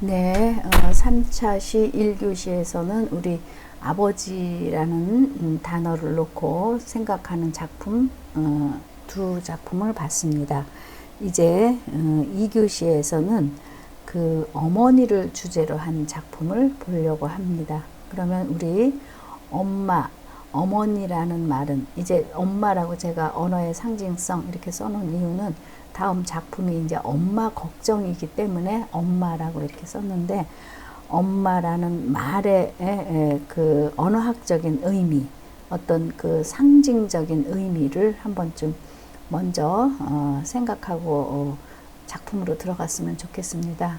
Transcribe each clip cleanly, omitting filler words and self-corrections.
네, 3차 시 1교시에서는 우리 아버지라는 단어를 놓고 생각하는 작품 두 작품을 봤습니다. 이제 2교시에서는 그 어머니를 주제로 한 작품을 보려고 합니다. 그러면 우리 어머니라는 말은 이제 엄마라고 제가 언어의 상징성 이렇게 써놓은 이유는 다음 작품이 이제 엄마 걱정이기 때문에 엄마라고 이렇게 썼는데, 엄마라는 말의 그 언어학적인 의미, 어떤 그 상징적인 의미를 한번쯤 먼저 생각하고 작품으로 들어갔으면 좋겠습니다.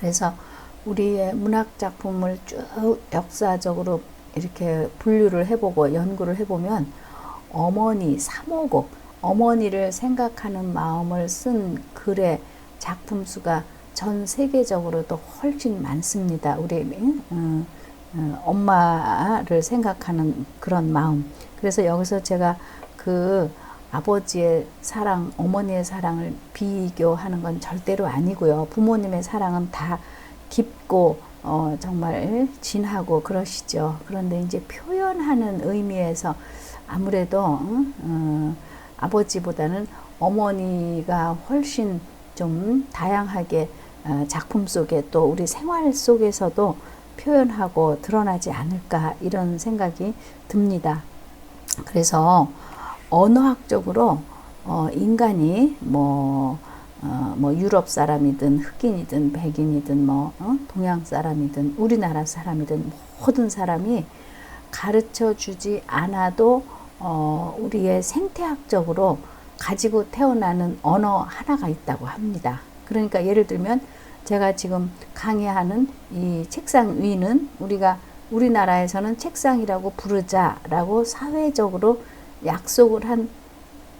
그래서 우리의 문학 작품을 쭉 역사적으로 이렇게 분류를 해보고 연구를 해보면 어머니 3호곡, 어머니를 생각하는 마음을 쓴 글의 작품 수가 전 세계적으로도 훨씬 많습니다. 우리 엄마를 생각하는 그런 마음. 그래서 여기서 제가 그 아버지의 사랑, 어머니의 사랑을 비교하는 건 절대로 아니고요. 부모님의 사랑은 다 깊고 정말 진하고 그러시죠. 그런데 이제 표현하는 의미에서 아무래도 아버지보다는 어머니가 훨씬 좀 다양하게 작품 속에 또 우리 생활 속에서도 표현하고 드러나지 않을까 이런 생각이 듭니다. 그래서 언어학적으로 인간이 뭐 유럽 사람이든 흑인이든 백인이든 동양 사람이든 우리나라 사람이든 모든 사람이 가르쳐 주지 않아도 우리의 생태학적으로 가지고 태어나는 언어 하나가 있다고 합니다. 그러니까 예를 들면 제가 지금 강의하는 이 책상 위는 우리나라에서는 책상이라고 부르자라고 사회적으로 약속을 한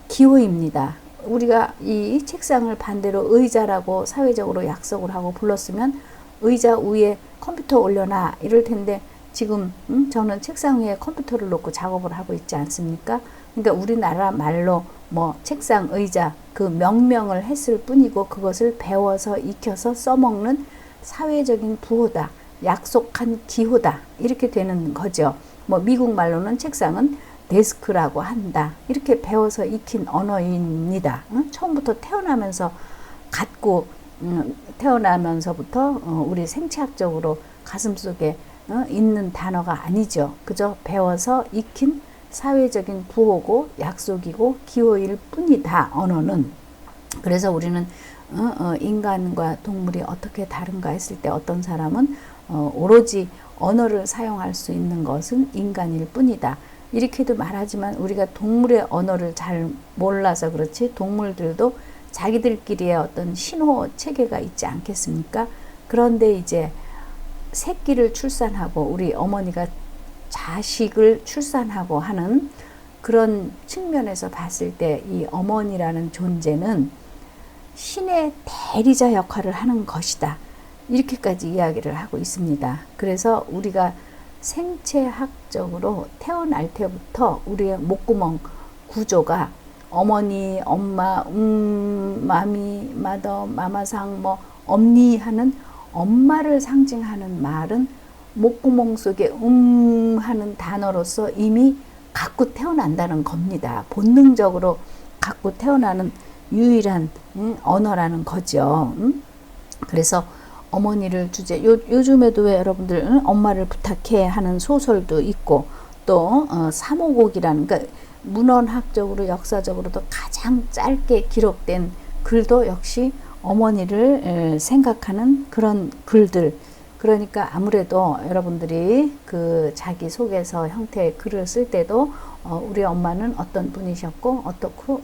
기호입니다. 우리가 이 책상을 반대로 의자라고 사회적으로 약속을 하고 불렀으면 의자 위에 컴퓨터 올려놔 이럴 텐데, 지금 저는 책상 위에 컴퓨터를 놓고 작업을 하고 있지 않습니까? 그러니까 우리나라 말로 책상, 의자 그 명명을 했을 뿐이고 그것을 배워서 익혀서 써먹는 사회적인 부호다, 약속한 기호다 이렇게 되는 거죠. 미국 말로는 책상은 데스크라고 한다 이렇게 배워서 익힌 언어입니다. 처음부터 태어나면서부터 우리 생체학적으로 가슴속에 있는 단어가 아니죠. 그저 배워서 익힌 사회적인 부호고 약속이고 기호일 뿐이다, 언어는. 그래서 우리는 인간과 동물이 어떻게 다른가 했을 때 어떤 사람은 오로지 언어를 사용할 수 있는 것은 인간일 뿐이다 이렇게도 말하지만, 우리가 동물의 언어를 잘 몰라서 그렇지 동물들도 자기들끼리의 어떤 신호 체계가 있지 않겠습니까? 그런데 이제 새끼를 출산하고 우리 어머니가 자식을 출산하고 하는 그런 측면에서 봤을 때 이 어머니라는 존재는 신의 대리자 역할을 하는 것이다 이렇게까지 이야기를 하고 있습니다. 그래서 우리가 생체학적으로 태어날 때부터 우리의 목구멍 구조가 어머니, 엄마, 마미, 마더, 마마상, 엄니 하는 엄마를 상징하는 말은 목구멍 속에 하는 단어로서 이미 갖고 태어난다는 겁니다. 본능적으로 갖고 태어나는 유일한 언어라는 거죠. 그래서 어머니를 주제, 요즘에도 왜 여러분들 엄마를 부탁해 하는 소설도 있고, 또 3호곡이라는, 그러니까 문헌학적으로 역사적으로도 가장 짧게 기록된 글도 역시 어머니를 생각하는 그런 글들. 그러니까 아무래도 여러분들이 그 자기소개서 형태의 글을 쓸 때도 우리 엄마는 어떤 분이셨고 어떻고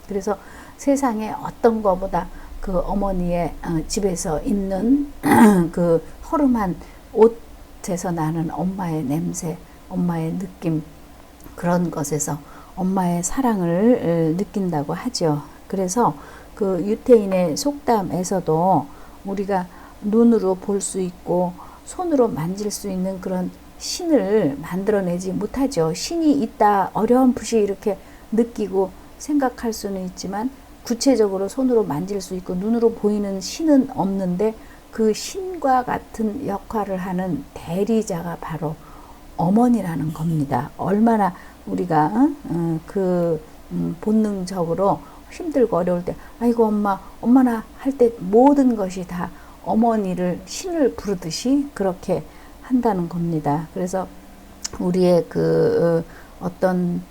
그래서 세상에 어떤 것보다 그 어머니의 집에서 있는 그 허름한 옷에서 나는 엄마의 냄새, 엄마의 느낌, 그런 것에서 엄마의 사랑을 느낀다고 하죠. 그래서 그 유태인의 속담에서도 우리가 눈으로 볼 수 있고 손으로 만질 수 있는 그런 신을 만들어내지 못하죠. 신이 있다 어렴풋이 이렇게 느끼고 생각할 수는 있지만 구체적으로 손으로 만질 수 있고 눈으로 보이는 신은 없는데, 그 신과 같은 역할을 하는 대리자가 바로 어머니라는 겁니다. 얼마나 우리가 본능적으로 힘들고 어려울 때 아이고 엄마나 할 때 모든 것이 다 어머니를 신을 부르듯이 그렇게 한다는 겁니다. 그래서 우리의 어떤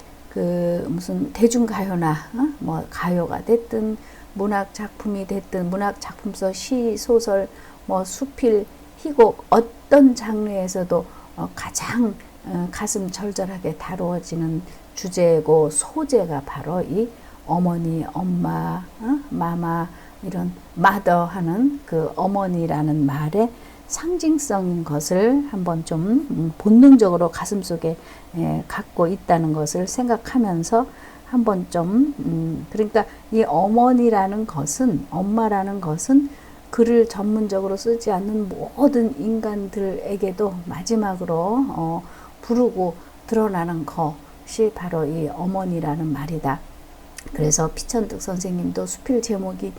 무슨 대중가요나 뭐 가요가 됐든 문학 작품이 됐든 문학 작품 속 시, 소설, 뭐 수필, 희곡 어떤 장르에서도 가장 가슴 절절하게 다루어지는 주제고 소재가 바로 이 어머니, 엄마, 마마 이런 마더 하는 그 어머니라는 말의 상징성인 것을 한번 좀 본능적으로 가슴속에 갖고 있다는 것을 생각하면서 한번 좀 그러니까 이 어머니라는 것은 엄마라는 것은 글을 전문적으로 쓰지 않는 모든 인간들에게도 마지막으로 부르고 드러나는 것이 바로 이 어머니라는 말이다. 그래서 피천득 선생님도 수필 제목이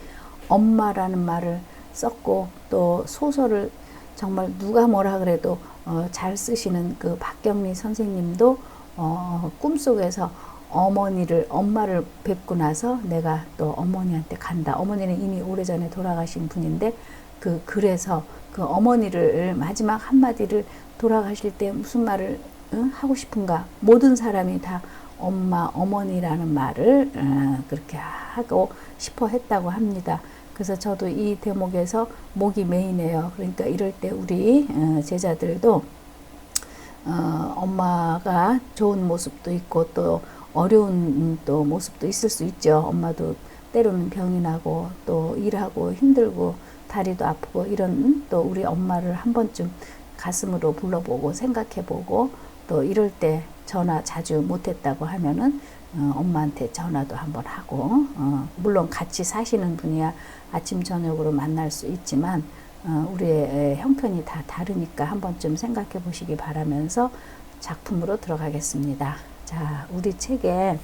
엄마라는 말을 썼고 또 소설을 정말 누가 뭐라 그래도 잘 쓰시는 그 박경리 선생님도 꿈속에서 엄마를 뵙고 나서 내가 또 어머니한테 간다. 어머니는 이미 오래전에 돌아가신 분인데 그 글에서 그 어머니를 마지막 한마디를 돌아가실 때 무슨 말을 하고 싶은가? 모든 사람이 다 어머니라는 말을 그렇게 하고 싶어 했다고 합니다. 그래서 저도 이 대목에서 목이 메이네요. 그러니까 이럴 때 우리 제자들도 엄마가 좋은 모습도 있고 또 어려운 또 모습도 있을 수 있죠. 엄마도 때로는 병이 나고 또 일하고 힘들고 다리도 아프고 이런 또 우리 엄마를 한 번쯤 가슴으로 불러보고 생각해보고 또 이럴 때 전화 자주 못했다고 하면은 엄마한테 전화도 한번 하고 물론 같이 사시는 분이야 아침 저녁으로 만날 수 있지만 우리의 형편이 다 다르니까 한 번쯤 생각해 보시기 바라면서 작품으로 들어가겠습니다. 자, 우리 책에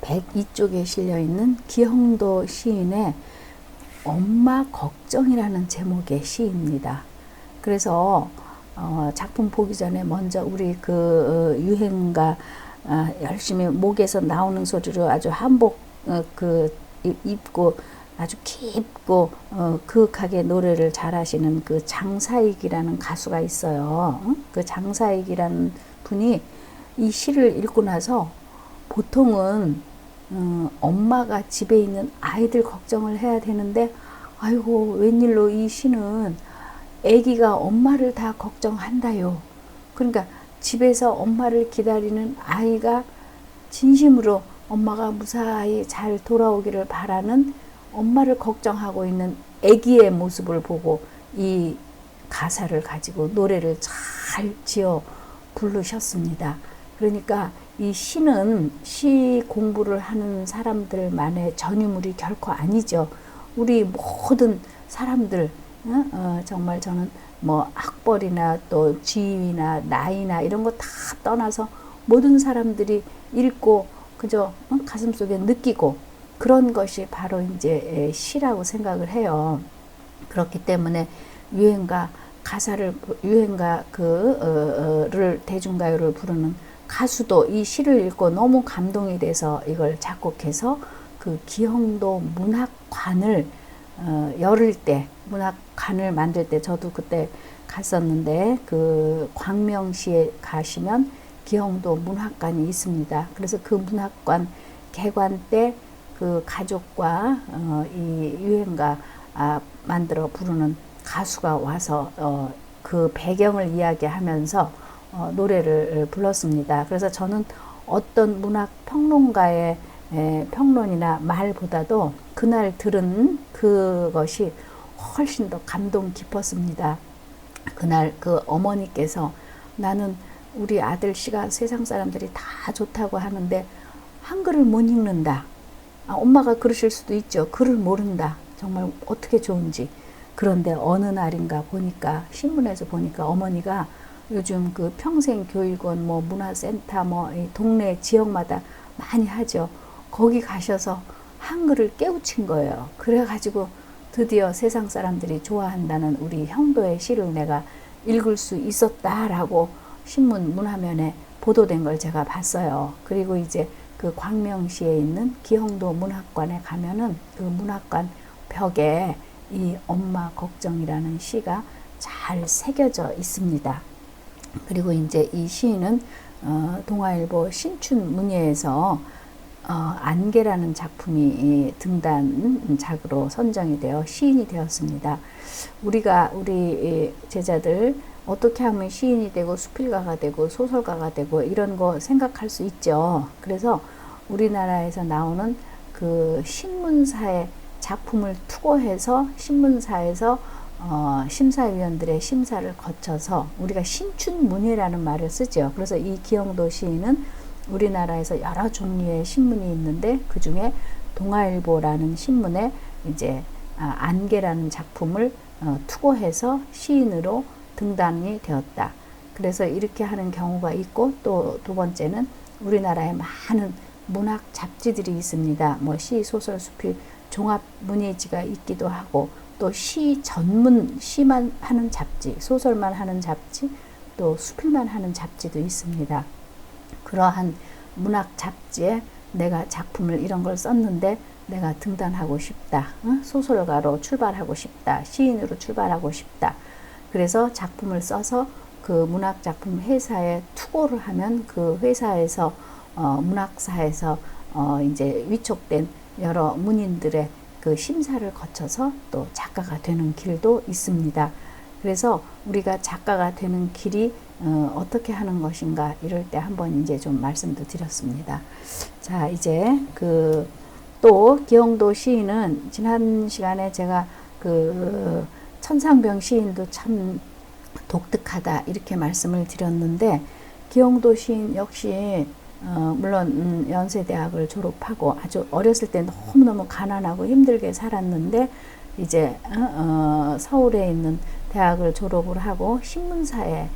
102쪽에 실려 있는 기형도 시인의 엄마 걱정이라는 제목의 시입니다. 그래서 작품 보기 전에 먼저 우리 유행가 열심히 목에서 나오는 소리로 아주 한복 입고 아주 깊고 그윽하게 노래를 잘하시는 그 장사익이라는 가수가 있어요. 그 장사익이라는 분이 이 시를 읽고 나서 보통은 엄마가 집에 있는 아이들 걱정을 해야 되는데 아이고 웬일로 이 시는 아기가 엄마를 다 걱정한다요. 그러니까 집에서 엄마를 기다리는 아이가 진심으로 엄마가 무사히 잘 돌아오기를 바라는 엄마를 걱정하고 있는 아기의 모습을 보고 이 가사를 가지고 노래를 잘 지어 부르셨습니다. 그러니까 이 시는 시 공부를 하는 사람들만의 전유물이 결코 아니죠. 우리 모든 사람들 정말 저는 뭐 학벌이나 또 지위나 나이나 이런 거 다 떠나서 모든 사람들이 읽고 그저 가슴속에 느끼고 그런 것이 바로 이제 시라고 생각을 해요. 그렇기 때문에 유행가 를 대중가요를 부르는 가수도 이 시를 읽고 너무 감동이 돼서 이걸 작곡해서 그 기형도 문학관을 열을 때 문학관을 만들 때 저도 그때 갔었는데 그 광명시에 가시면 기형도 문학관이 있습니다. 그래서 그 문학관 개관 때 그 가족과 이 유행가 만들어 부르는 가수가 와서 그 배경을 이야기하면서 노래를 불렀습니다. 그래서 저는 어떤 문학 평론가의 평론이나 말보다도 그날 들은 그것이 훨씬 더 감동 깊었습니다. 그날 그 어머니께서 나는 우리 아들 씨가 세상 사람들이 다 좋다고 하는데 한글을 못 읽는다. 엄마가 그러실 수도 있죠. 글을 모른다. 정말 어떻게 좋은지. 그런데 어느 날인가 보니까 신문에서 보니까 어머니가 요즘 그 평생교육원 뭐 문화센터 뭐 동네 지역마다 많이 하죠. 거기 가셔서 한글을 깨우친 거예요. 그래가지고 드디어 세상 사람들이 좋아한다는 우리 형도의 시를 내가 읽을 수 있었다라고 신문 문화면에 보도된 걸 제가 봤어요. 그리고 이제 그 광명시에 있는 기형도 문학관에 가면은 그 문학관 벽에 이 엄마 걱정이라는 시가 잘 새겨져 있습니다. 그리고 이제 이 시인은 동아일보 신춘문예에서 안개라는 작품이 등단작으로 선정이 되어 시인이 되었습니다. 우리 제자들 어떻게 하면 시인이 되고 수필가가 되고 소설가가 되고 이런 거 생각할 수 있죠. 그래서 우리나라에서 나오는 그 신문사의 작품을 투고해서 신문사에서 심사위원들의 심사를 거쳐서 우리가 신춘문예라는 말을 쓰죠. 그래서 이 기영도 시인은 우리나라에서 여러 종류의 신문이 있는데 그 중에 동아일보라는 신문에 이제 안개라는 작품을 투고해서 시인으로 등단이 되었다. 그래서 이렇게 하는 경우가 있고 또 두 번째는 우리나라에 많은 문학 잡지들이 있습니다. 뭐 시, 소설, 수필, 종합 문예지가 있기도 하고 또 시 전문 시만 하는 잡지, 소설만 하는 잡지, 또 수필만 하는 잡지도 있습니다. 그러한 문학 잡지에 내가 작품을 이런 걸 썼는데 내가 등단하고 싶다. 소설가로 출발하고 싶다. 시인으로 출발하고 싶다. 그래서 작품을 써서 그 문학작품 회사에 투고를 하면 그 회사에서 문학사에서 이제 위촉된 여러 문인들의 그 심사를 거쳐서 또 작가가 되는 길도 있습니다. 그래서 우리가 작가가 되는 길이 어떻게 하는 것인가 이럴 때 한번 이제 좀 말씀도 드렸습니다. 자, 이제 또 기영도 시인은 지난 시간에 제가 천상병 시인도 참 독특하다 이렇게 말씀을 드렸는데 기영도 시인 역시 물론 연세대학을 졸업하고 아주 어렸을 때 너무너무 가난하고 힘들게 살았는데 이제 서울에 있는 대학을 졸업을 하고 신문사에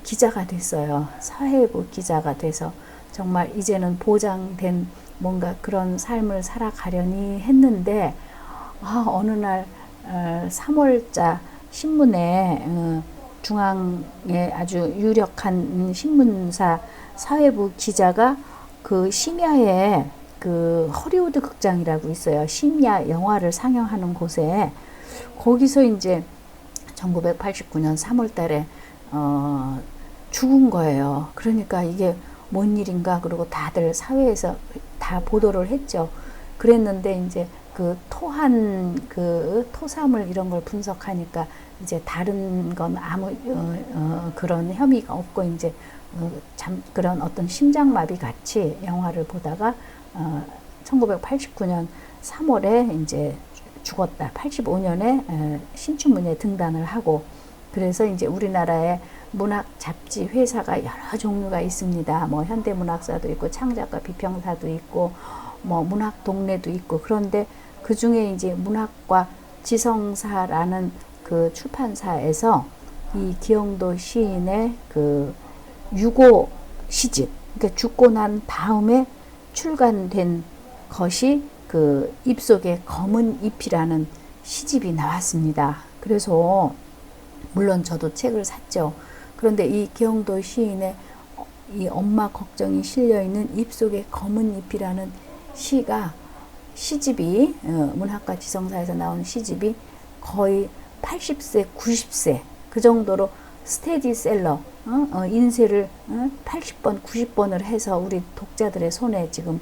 기자가 됐어요. 사회부 기자가 돼서 정말 이제는 보장된 뭔가 그런 삶을 살아가려니 했는데 어느 날 3월자 신문에 중앙에 아주 유력한 신문사 사회부 기자가 그 심야에 그 허리우드 극장이라고 있어요. 심야 영화를 상영하는 곳에 거기서 이제 1989년 3월 달에 죽은 거예요. 그러니까 이게 뭔 일인가 그러고 다들 사회에서 다 보도를 했죠. 그랬는데 이제 그 토한 그 토사물 이런 걸 분석하니까 이제 다른 건 아무 그런 혐의가 없고 이제 그런 어떤 심장마비 같이 영화를 보다가 1989년 3월에 이제 죽었다. 85년에 신춘문예 등단을 하고 그래서 이제 우리나라에 문학 잡지 회사가 여러 종류가 있습니다. 뭐 현대문학사도 있고 창작가 비평사도 있고 뭐 문학 동네도 있고 그런데 그 중에 이제 문학과 지성사라는 그 출판사에서 이 기영도 시인의 그 유고 시집, 그러니까 죽고 난 다음에 출간된 것이 그 입속에 검은 잎이라는 시집이 나왔습니다. 그래서 물론 저도 책을 샀죠. 그런데 이 기영도 시인의 이 엄마 걱정이 실려 있는 입속에 검은 잎이라는 시집이 문학과 지성사에서 나온 시집이 거의 80세, 90세 그 정도로 스테디셀러 인쇄를 80번, 90번을 해서 우리 독자들의 손에 지금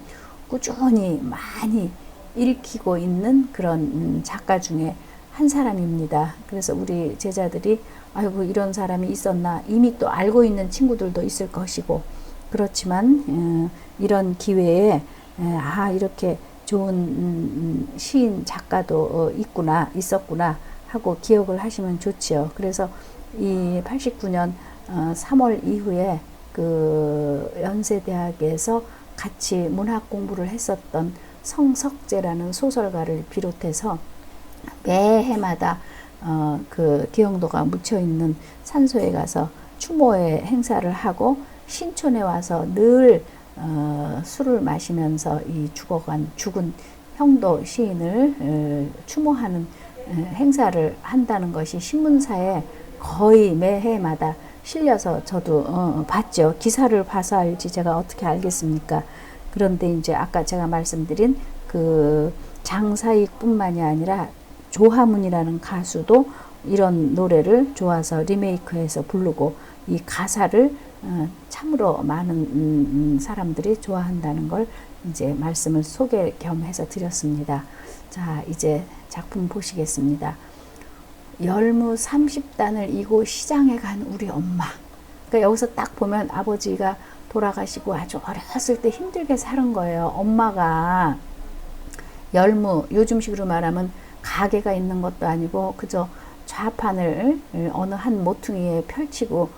꾸준히 많이 읽히고 있는 그런 작가 중에 한 사람입니다. 그래서 우리 제자들이 아이고 이런 사람이 있었나 이미 또 알고 있는 친구들도 있을 것이고 그렇지만 이런 기회에 이렇게 좋은 시인 작가도 있었구나 하고 기억을 하시면 좋지요. 그래서 이 89년 3월 이후에 그 연세대학에서 같이 문학 공부를 했었던 성석재라는 소설가를 비롯해서 매해마다 그 기영도가 묻혀 있는 산소에 가서 추모의 행사를 하고 신촌에 와서 늘 술을 마시면서 이 죽은 형도 시인을 추모하는 행사를 한다는 것이 신문사에 거의 매해마다 실려서 저도 봤죠. 기사를 봐서 알지 제가 어떻게 알겠습니까? 그런데 이제 아까 제가 말씀드린 그 장사익뿐만이 아니라 조화문이라는 가수도 이런 노래를 좋아서 리메이크해서 부르고 이 가사를 참으로 많은 사람들이 좋아한다는 걸 이제 말씀을 소개 겸 해서 드렸습니다. 자, 이제 작품 보시겠습니다. 열무 30단을 이고 시장에 간 우리 엄마. 그러니까 여기서 딱 보면 아버지가 돌아가시고 아주 어렸을 때 힘들게 사는 거예요. 엄마가 열무, 요즘식으로 말하면 가게가 있는 것도 아니고 그저 좌판을 어느 한 모퉁이에 펼치고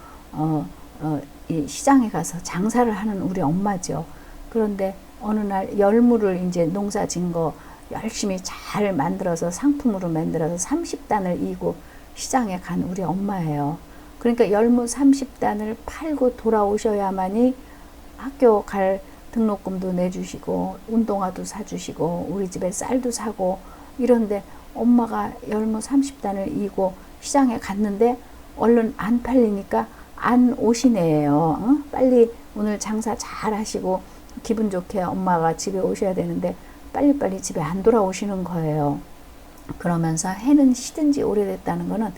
이 시장에 가서 장사를 하는 우리 엄마죠. 그런데 어느 날 열무를 이제 농사 진 거 열심히 잘 만들어서 상품으로 만들어서 30단을 이고 시장에 간 우리 엄마예요. 그러니까 열무 30단을 팔고 돌아오셔야만이 학교 갈 등록금도 내주시고 운동화도 사주시고 우리 집에 쌀도 사고 이런데 엄마가 열무 30단을 이고 시장에 갔는데 얼른 안 팔리니까 안 오시네요. 빨리 오늘 장사 잘 하시고 기분 좋게 엄마가 집에 오셔야 되는데 빨리빨리 집에 안 돌아오시는 거예요. 그러면서 해는 시든 지 오래됐다는 거는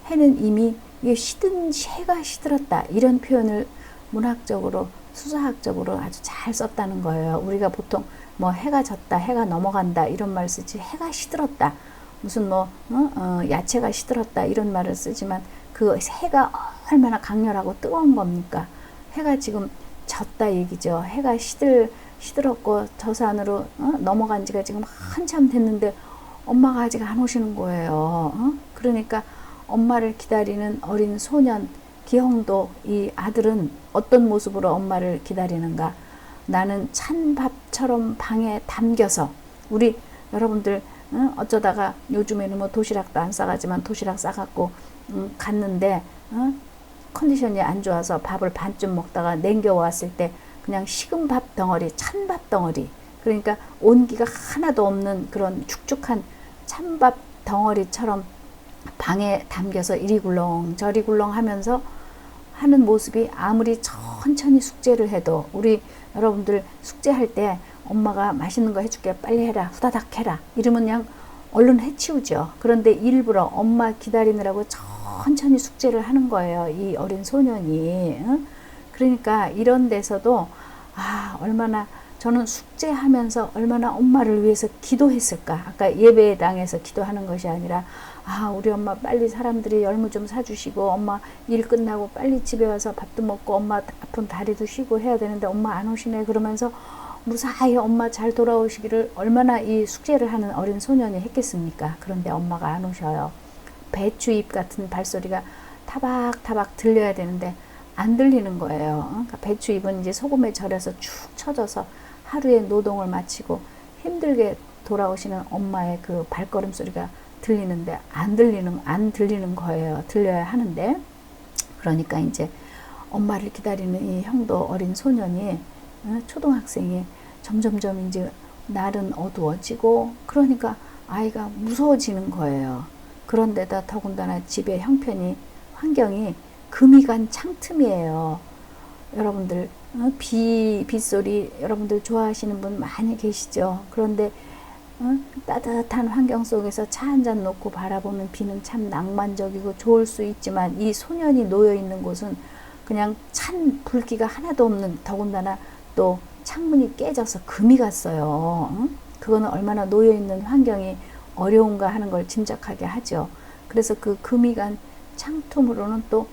해는 이미 해가 시들었다 이런 표현을 문학적으로 수사학적으로 아주 잘 썼다는 거예요. 우리가 보통 뭐 해가 졌다 해가 넘어간다 이런 말 쓰지 해가 시들었다 무슨 뭐 야채가 시들었다 이런 말을 쓰지만 그 해가 얼마나 강렬하고 뜨거운 겁니까? 해가 지금 졌다 얘기죠. 해가 시들었고 저 산으로 넘어간 지가 지금 한참 됐는데 엄마가 아직 안 오시는 거예요. 그러니까 엄마를 기다리는 어린 소년 기형도 이 아들은 어떤 모습으로 엄마를 기다리는가? 나는 찬밥처럼 방에 담겨서 우리 여러분들 어쩌다가 요즘에는 뭐 도시락도 안 싸가지만 도시락 싸갖고 갔는데 컨디션이 안 좋아서 밥을 반쯤 먹다가 냉겨왔을 때 그냥 식은 밥 덩어리, 찬밥 덩어리 그러니까 온기가 하나도 없는 그런 축축한 찬밥 덩어리처럼 방에 담겨서 이리 굴렁 저리 굴렁 하면서 하는 모습이 아무리 천천히 숙제를 해도 우리 여러분들 숙제할 때 엄마가 맛있는 거 해줄게 빨리 해라 후다닥 해라 이러면 그냥 얼른 해치우죠. 그런데 일부러 엄마 기다리느라고 천천히 숙제를 하는 거예요. 이 어린 소년이. 그러니까 이런 데서도 얼마나 저는 숙제하면서 얼마나 엄마를 위해서 기도했을까. 아까 예배당에서 기도하는 것이 아니라 우리 엄마 빨리 사람들이 열무 좀 사주시고 엄마 일 끝나고 빨리 집에 와서 밥도 먹고 엄마 아픈 다리도 쉬고 해야 되는데 엄마 안 오시네 그러면서 무사히 엄마 잘 돌아오시기를 얼마나 이 숙제를 하는 어린 소년이 했겠습니까? 그런데 엄마가 안 오셔요. 배추잎 같은 발소리가 타박타박 들려야 되는데 안 들리는 거예요. 그러니까 배추잎은 이제 소금에 절여서 축 처져서 하루의 노동을 마치고 힘들게 돌아오시는 엄마의 그 발걸음 소리가 들리는데 안 들리는 거예요. 들려야 하는데 그러니까 이제 엄마를 기다리는 이 형도 어린 소년이 초등학생이 점점점 이제 날은 어두워지고 그러니까 아이가 무서워지는 거예요. 그런데다 더군다나 집의 형편이 환경이 금이 간 창틈이에요. 여러분들 빗소리 여러분들 좋아하시는 분 많이 계시죠. 그런데 따뜻한 환경 속에서 차 한 잔 놓고 바라보는 비는 참 낭만적이고 좋을 수 있지만 이 소년이 놓여 있는 곳은 그냥 찬 불기가 하나도 없는 더군다나 또 창문이 깨져서 금이 갔어요. 그거는 얼마나 놓여 있는 환경이 어려운가 하는 걸 짐작하게 하죠. 그래서 그 금이 간 창틈으로는 또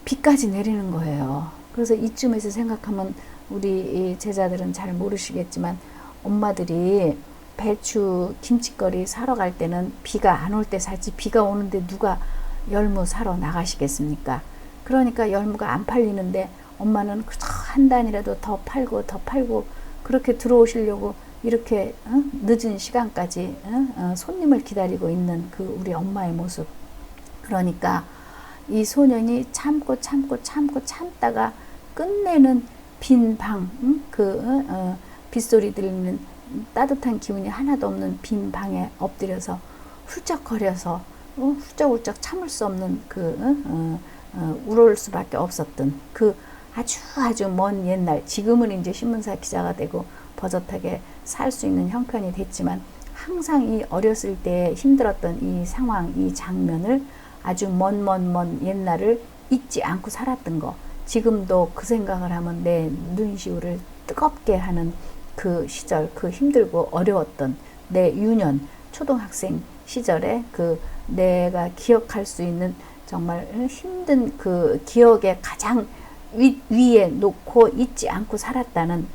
비까지 내리는 거예요. 그래서 이쯤에서 생각하면 우리 제자들은 잘 모르시겠지만 엄마들이 배추 김치거리 사러 갈 때는 비가 안 올 때 사지 비가 오는데 누가 열무 사러 나가시겠습니까? 그러니까 열무가 안 팔리는데 엄마는 그저 한 단이라도 더 팔고 그렇게 들어오시려고 이렇게 늦은 시간까지 손님을 기다리고 있는 그 우리 엄마의 모습. 그러니까 이 소년이 참다가 끝내는 빈 방, 빗소리 들리는 따뜻한 기운이 하나도 없는 빈 방에 엎드려서 훌쩍거려서 훌쩍훌쩍 참을 수 없는 우러울 수밖에 없었던 그 아주 먼 옛날, 지금은 이제 신문사 기자가 되고 버젓하게 살 수 있는 형편이 됐지만 항상 이 어렸을 때 힘들었던 이 상황, 이 장면을 아주 먼 옛날을 잊지 않고 살았던 거, 지금도 그 생각을 하면 내 눈시울을 뜨겁게 하는 그 시절, 그 힘들고 어려웠던 내 유년, 초등학생 시절에 그 내가 기억할 수 있는 정말 힘든 그 기억에 가장 위에 놓고 잊지 않고 살았다는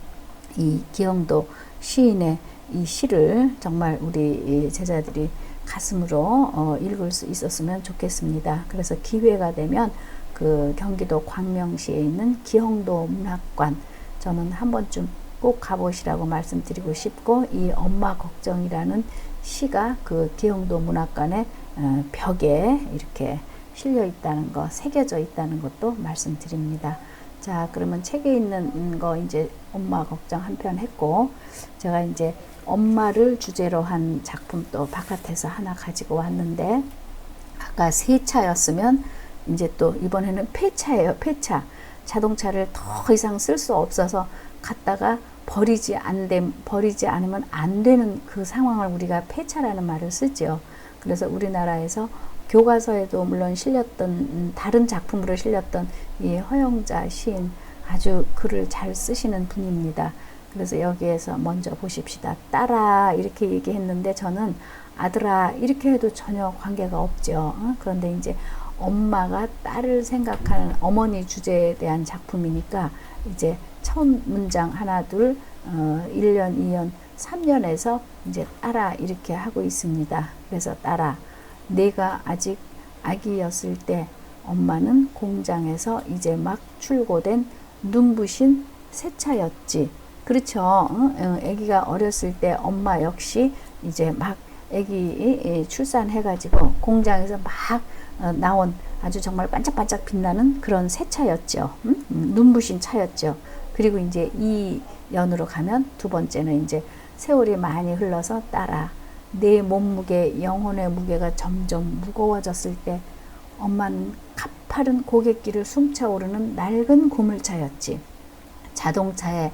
이 기영도 시인의 이 시를 정말 우리 제자들이 가슴으로 읽을 수 있었으면 좋겠습니다. 그래서 기회가 되면 그 경기도 광명시에 있는 기영도 문학관, 저는 한 번쯤 꼭 가보시라고 말씀드리고 싶고, 이 엄마 걱정이라는 시가 그 기영도 문학관의 벽에 이렇게 실려 있다는 거, 새겨져 있다는 것도 말씀드립니다. 자, 그러면 책에 있는 거 이제 엄마 걱정 한 편 했고, 제가 이제 엄마를 주제로 한 작품 또 바깥에서 하나 가지고 왔는데, 아까 세차였으면 이제 또 이번에는 폐차예요. 폐차. 자동차를 더 이상 쓸 수 없어서 갖다가 버리지 않으면 안 되는 그 상황을 우리가 폐차라는 말을 쓰죠. 그래서 우리나라에서 교과서에도 물론 실렸던, 다른 작품으로 실렸던 이 허영자 시인, 아주 글을 잘 쓰시는 분입니다. 그래서 여기에서 먼저 보십시다. 딸아 이렇게 얘기했는데, 저는 아들아 이렇게 해도 전혀 관계가 없죠. 그런데 이제 엄마가 딸을 생각하는 어머니 주제에 대한 작품이니까 이제 처음 문장 하나 둘 1년 2년 3년에서 이제 딸아 이렇게 하고 있습니다. 그래서 딸아, 내가 아직 아기였을 때 엄마는 공장에서 이제 막 출고된 눈부신 새 차였지. 그렇죠. 아기가 어렸을 때 엄마 역시 이제 막 아기 출산해가지고 공장에서 막 나온 아주 정말 반짝반짝 빛나는 그런 새 차였죠. 눈부신 차였죠. 그리고 이제 이 연으로 가면 두 번째는 이제 세월이 많이 흘러서 딸아, 내 몸무게, 영혼의 무게가 점점 무거워졌을 때 엄마는 가파른 고갯길을 숨차오르는 낡은 고물차였지. 자동차에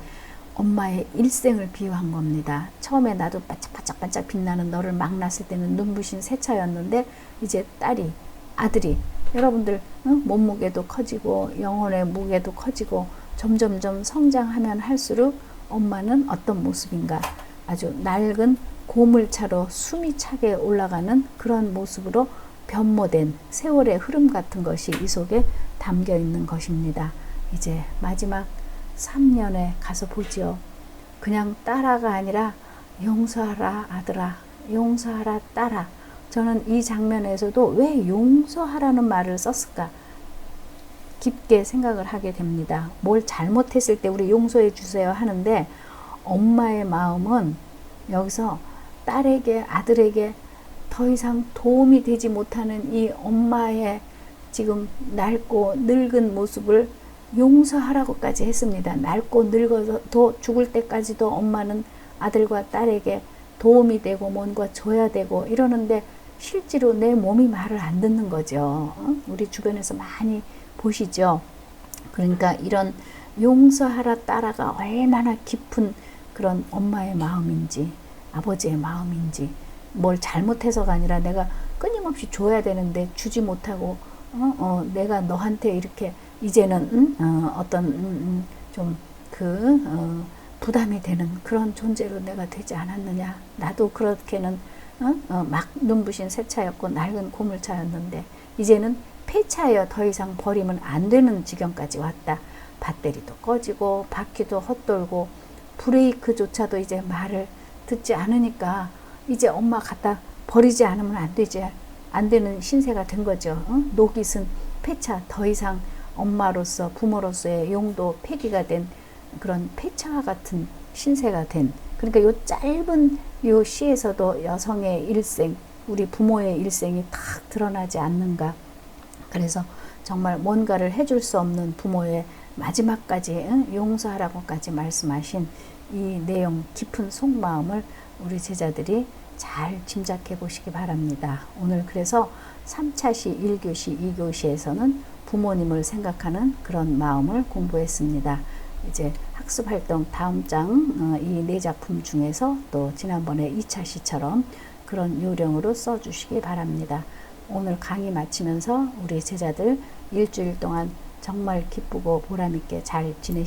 엄마의 일생을 비유한 겁니다. 처음에 나도 반짝반짝 빛나는 너를 막 낳았을 때는 눈부신 새 차였는데, 이제 딸이, 아들이, 여러분들 몸무게도 커지고 영혼의 무게도 커지고 점점점 성장하면 할수록 엄마는 어떤 모습인가, 아주 낡은 고물차로 숨이 차게 올라가는 그런 모습으로 변모된 세월의 흐름 같은 것이 이 속에 담겨 있는 것입니다. 이제 마지막 3년에 가서 보지요. 그냥 딸아가 아니라 용서하라 아들아, 용서하라 딸아. 저는 이 장면에서도 왜 용서하라는 말을 썼을까 깊게 생각을 하게 됩니다. 뭘 잘못했을 때 우리 용서해 주세요 하는데, 엄마의 마음은 여기서 딸에게, 아들에게 더 이상 도움이 되지 못하는 이 엄마의 지금 낡고 늙은 모습을 용서하라고까지 했습니다. 낡고 늙어서 죽을 때까지도 엄마는 아들과 딸에게 도움이 되고 뭔가 줘야 되고 이러는데, 실제로 내 몸이 말을 안 듣는 거죠. 우리 주변에서 많이 보시죠. 그러니까 이런 용서하라 딸아가 얼마나 깊은 그런 엄마의 마음인지, 아버지의 마음인지, 뭘 잘못해서가 아니라 내가 끊임없이 줘야 되는데 주지 못하고 내가 너한테 이렇게 이제는 어떤 좀 부담이 되는 그런 존재로 내가 되지 않았느냐. 나도 그렇게는 막 눈부신 새 차였고 낡은 고물차였는데 이제는 폐차여 더 이상 버리면 안 되는 지경까지 왔다. 배터리도 꺼지고 바퀴도 헛돌고 브레이크조차도 이제 말을 듣지 않으니까 이제 엄마 갖다 버리지 않으면 안 되는 신세가 된 거죠. 녹이 쓴 폐차, 더 이상 엄마로서 부모로서의 용도 폐기가 된 그런 폐차와 같은 신세가 된, 그러니까 요 짧은 요 시에서도 여성의 일생, 우리 부모의 일생이 탁 드러나지 않는가. 그래서 정말 뭔가를 해줄 수 없는 부모의 마지막까지 용서하라고까지 말씀하신 이 내용 깊은 속마음을 우리 제자들이 잘 짐작해 보시기 바랍니다. 오늘 그래서 3차시 1교시 2교시에서는 부모님을 생각하는 그런 마음을 공부했습니다. 이제 학습활동 다음 장 이 네 작품 중에서 또 지난번에 2차시처럼 그런 요령으로 써주시기 바랍니다. 오늘 강의 마치면서 우리 제자들 일주일 동안 정말 기쁘고 보람있게 잘 지내시